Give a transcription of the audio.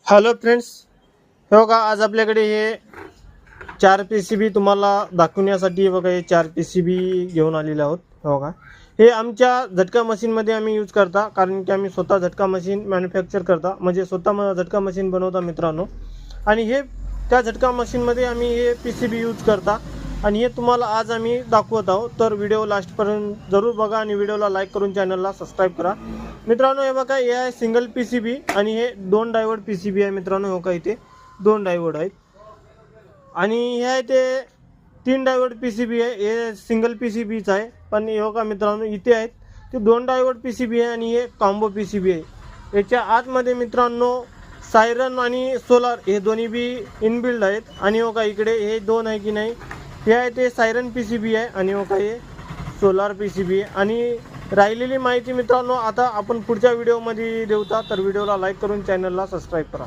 Hello friends, हे बघा आज आपल्याकडे हे 4 PCB तुम्हाला दाखवण्यासाठी बघा हे 4 PCB घेऊन आलेले आहोत. हे बघा हे आमच्या झटका मशीनमध्ये आम्ही यूज करता, कारण की आम्ही स्वतः झटका मशीन मॅन्युफॅक्चर करता, म्हणजे स्वतः झटका मशीन बनवता मित्रांनो. आणि हे त्या झटका मशीनमध्ये आम्ही हे PCB यूज करता आणि हे तुम्हाला आज आम्ही दाखवत आहोत. तर व्हिडिओ लास्टपर्यंत जरूर बघा आणि व्हिडिओला लाईक करून चॅनलला सबस्क्राईब करा मित्रांनो. हे बघा हे आहे सिंगल PCB आणि हे 2 डायोड PCB आहे मित्रांनो. हो का इथे 2 डायोड आहेत आणि हे आहे ते 3 डायोड PCB आहे. हे सिंगल PCBच आहे, पण हे का मित्रांनो इथे आहेत ते 2 डायोड PCB आहे आणि हे कॉम्बो PCB आहे. याच्या आतमध्ये मित्रांनो सायरन आणि सोलार हे दोन्ही बी इनबिल्ड आहेत. आणि हो का इकडे हे 2 आहे की नाही, हे आहे ते सायरन PCB आहे आणि हो का हे सोलार PCB आहे. आणि राहिलेली माहिती मित्रांनो आता आपण पुढच्या व्हिडिओमध्ये देऊता. तर व्हिडिओला लाईक करून चॅनलला सबस्क्राईब करा.